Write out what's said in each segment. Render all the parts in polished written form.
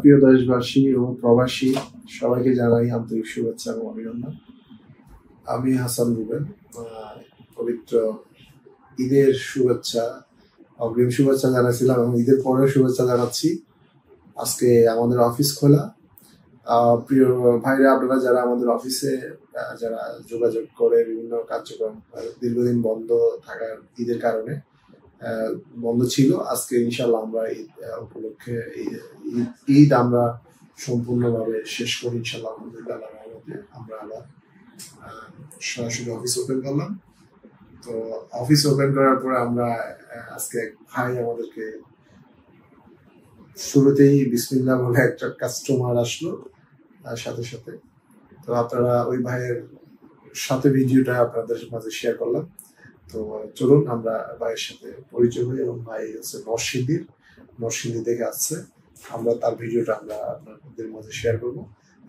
প্রিয় দেশবাসী ও প্রবাসী সবাইকে জানাই আন্তরিক শুভেচ্ছা এবং অভিনন্দন। আমি হাসান রুবেল। পবিত্র ঈদের শুভেচ্ছা, অগ্রিম শুভেচ্ছা জানাচ্ছিলাম এবং ঈদের পরেও শুভেচ্ছা জানাচ্ছি। আজকে আমাদের অফিস খোলা। প্রিয় ভাইরা, আপনারা যারা আমাদের অফিসে যারা যোগাযোগ করে বিভিন্ন কার্যক্রম দীর্ঘদিন বন্ধ থাকার ঈদের কারণে বন্ধ ছিল, আজকে ইনশাল্লাহ আমরা ঈদ উপলক্ষে ঈদ আমরা সম্পূর্ণভাবে শেষ করি ইনশাল্লাহ। আলহামদুলিল্লাহ আমরা আবার সরাসরি অফিস ওপেন করলাম। তো অফিস ওপেন করার পরে আমরা আজকে এক ভাই আমাদেরকে শুরুতেই বিসমিল্লাহ বলে একটা কাস্টমার আসলো সাথে সাথে। তো আপনারা ওই ভাইয়ের সাথে ভিডিওটা আপনাদের মাঝে শেয়ার করলাম। তো চলুন আমরা ভাইয়ের সাথে পরিচয় হই, এবং ভাই হচ্ছে নরসিংদী থেকে আসছে। আমরা তার ভিডিওটা আমরা আপনাদের মাঝে শেয়ার করব।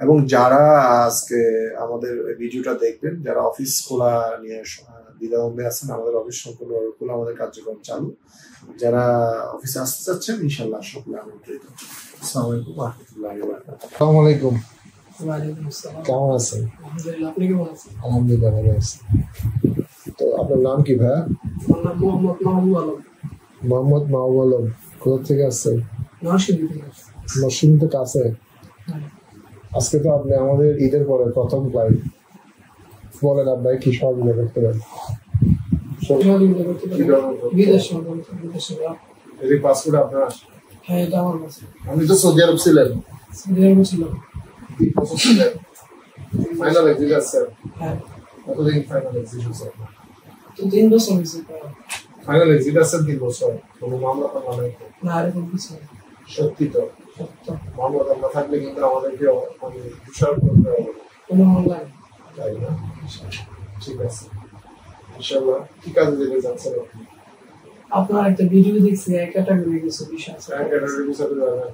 এবং যারা আজকে আমাদের ভিডিওটা দেখবেন, যারা অফিস খোলা নিয়ে দ্বিধাদ্বন্দ্বে আছেন, আমাদের অফিস সম্পূর্ণভাবে খোলা, আমাদের কার্যক্রম চালু। যারা অফিসে আসতে চাচ্ছেন ইনশাল্লাহ সকলে আমন্ত্রিত। আসসালামু আলাইকুম ওয়া রাহমাতুল্লাহি ওয়া বারাকাতুহু। আসসালামু আলাইকুম। ওয়ালাইকুম আসসালাম। কেমন আছেন? আলহামদুলিল্লাহ, আপনি কেমন আছেন? আলহামদুলিল্লাহ ভালো আছি। তো আপনার নাম কি ভাইয়া? আমার নাম মোহাম্মদ মাহবুব আলম। মোহাম্মদ মাহবুব আলম। কোথা থেকে আসছেন? নরসিংদী থেকে আসছি। নরসিংদী তো কাছে। আজকে তো আপনি আমাদের ঈদের পরে প্রথম ক্লায়েন্ট। বলেন আপনাকে কি সহযোগিতা করতে পারেন? পাসপোর্ট আপনার? হ্যাঁ, এটা আমার কাছে। আপনি তো সৌদি আরব ছিলেন? সৌদি আরবে ছিলাম। ফাইনাল এক্সিট আছে? হ্যাঁ। কতদিন ফাইনাল এক্সিট আছে? তো 3 বছর হয়েছে। ফাইনাল এক্সিট আছে 3 বছর। কোনো মামলা টামলা নাই? না, এরকম কিছু না। সত্যি তো? সত্য। মামলা টামলা থাকলে কিন্তু আমাদেরকে তুষার করতে হবে। কোনো মামলা নেই। তাই না? ঠিক আছে, ইনশাল্লাহ। কি কাজে যেতে যাচ্ছেন আপনি? আপনার একটা ভিডিও দেখছি, এক ক্যাটাগরি কিছু বিষয় আছে। ক্যাটাগরি বিষয়ে যাবেন?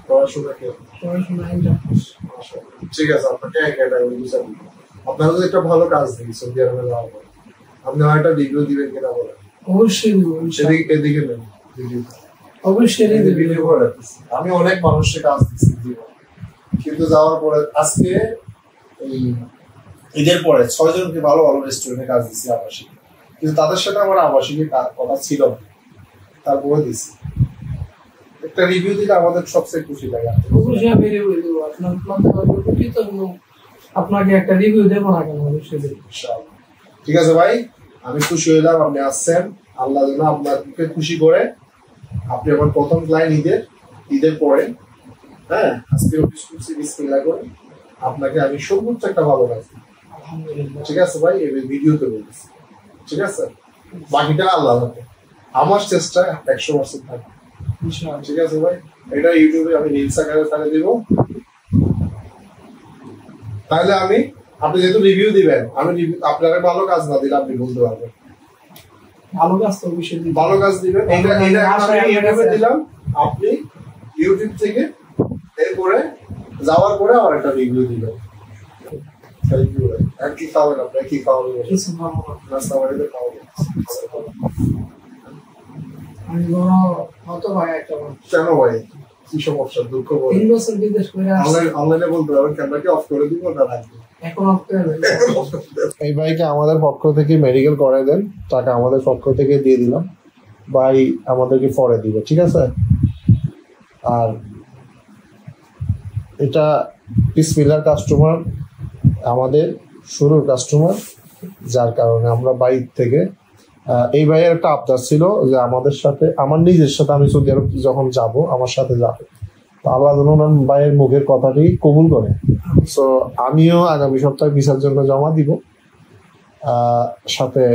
পড়াশোনা কি? পড়াশোনা ইন্টারভিউ। ঠিক আছে, আপনাকে ক্যাটাগরি বিষয় দিব। আপনারা যদি একটা ভালো কাজ দেখি সৌদি আরবে যাওয়ার পর, আপনি একটা রিভিউ দিবেন কিনা বলেন? অবশ্যই দিব। এদিকে নেন ভিডিও। অবশ্যই ভিডিও করে রাখতেছি। আমি অনেক মানুষের কাজ দিচ্ছি জীবন, কিন্তু যাওয়ার পরে আজকে এই ঈদের পরে 6 জনকে ভালো ভালো রেস্টুরেন্টে কাজ দিচ্ছি আবাসিক, কিন্তু তাদের সাথে আমার আবাসিকের কথা ছিল না, তারপরে দিচ্ছি। একটা রিভিউ দিলে আমাদের সবচেয়ে খুশি লাগে। অবশ্যই আমি রিভিউ দেব। আপনাকে একটা রিভিউ দেবো না কেন? অবশ্যই দেব। ইনশাআল্লাহ। ঠিক আছে ভাই, আমি খুশি হইলাম আপনি আসছেন। আল্লাহ যেন আপনাকে খুশি করে। আপনি আমার প্রথম ক্লায়েন্ট ঈদের পরে। হ্যাঁ, আজকে অফিস করছি, বিসমিল্লাহ করে আপনাকে আমি সর্বোচ্চ একটা ভালো কাজ। আলহামদুলিল্লাহ। ঠিক আছে ভাই, এই ভিডিওতে বলতেছি। ঠিক আছে, বাকিটা আল্লাহ হাতে। আমার চেষ্টা 100% থাকবে। ঠিক আছে ভাই, এটা ইউটিউবে আমি রিলস আকারে ছাড়ে দিব। তাহলে আপনি যেহেতু রিভিউ দিবেন, আমি আপনার ভালো কাজ না দিলে আপনি বলতে পারবেন। ভালো কাজ তো অবশ্যই দিবেন। ভালো কাজ দিবেন। এটা আমি ইউটিউবে দিলাম, আপনি ইউটিউব থেকে এরপরে যাওয়ার পরে আমার একটা রিভিউ দিবেন। থ্যাংক ইউ ভাই। আর কি খাবেন আপনি? কি খাওয়াবেন? কিছু ভালো না। নাস্তা বাড়িতে খাওয়াবেন? আমি বড় হতো ভাই একটা বার। কেন ভাই, কি সমস্যা? দুঃখ বলেন। 3 বছর বিদেশ করে আসছি। অনলাইনে বলতে পারবেন, ক্যামেরাকে অফ করে দিব না রাখবো? এখন অফ করে দেন। এই ভাইকে আমাদের পক্ষ থেকে মেডিকেল করাই দেন, টাকা আমাদের পক্ষ থেকে দিয়ে দিলাম। ভাই আমাদেরকে পরে দিবে, ঠিক আছে? আর এটা বিসমিল্লাহর কাস্টমার, আমাদের শুরুর কাস্টমার, যার কারণে আমরা বাইর থেকে এই ভাইয়ের একটা আবদার ছিল যে আমাদের সাথে, আমার নিজের সাথে, আমি সৌদি আরব যখন যাব আমার সাথে যাবে। তো আল্লাহ যেন ভাইয়ের মুখের কথাটি কবুল করে। সো আমিও আগামী সপ্তাহে ভিসার জন্য জমা দিব। সাথে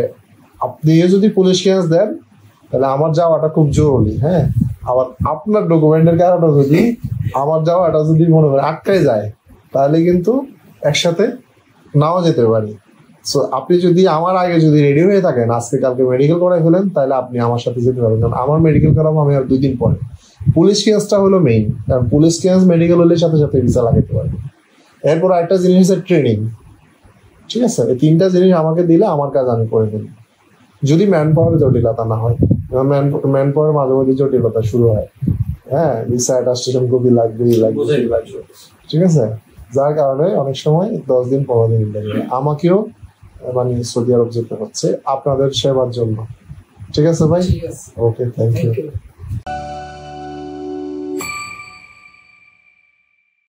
আপনিও যদি পুলিশ কেস দেন তাহলে আমার যাওয়াটা খুব জরুরি। হ্যাঁ, আবার আপনার ডকুমেন্টের কারণে যদি আমার যাওয়াটা যদি মনে হয় আটকায় যায়, তাহলে কিন্তু একসাথে নাও যেতে পারি। সো আপনি যদি আমার আগে যদি রেডি হয়ে থাকেন, আজকে কালকে মেডিকেল করাই ফেলেন, তাহলে আপনি আমার সাথে যেতে পারবেন। কারণ আমার মেডিকেল করাবো আমি আর 2 দিন পরে। পুলিশ কেসটা হলো মেইন, কারণ পুলিশ কেস মেডিকেল হলে সাথে সাথে ভিসা লাগাতে পারবে। এরপর একটা জিনিস হচ্ছে ট্রেনিং। ঠিক আছে, এই 3টা জিনিস আমাকে দিলে আমার কাজ আমি করে দেবো, যদি ম্যান পাওয়ার জটিলতা না হয়। ম্যান পাওয়ার মাঝে মাঝে জটিলতা শুরু হয়। হ্যাঁ ভিসা অ্যাটাস্টেশন কপি লাগবেই লাগবে, বুঝাই লাগবে। ঠিক আছে। যার কারণে অনেক সময় 10 দিন 15 দিন লাগে। আমাকেও মানে সৌদি আরব যেতে হচ্ছে আপনাদের সেবার জন্য। ঠিক আছে ভাই, ঠিক আছে, okay, thank you. Thank you.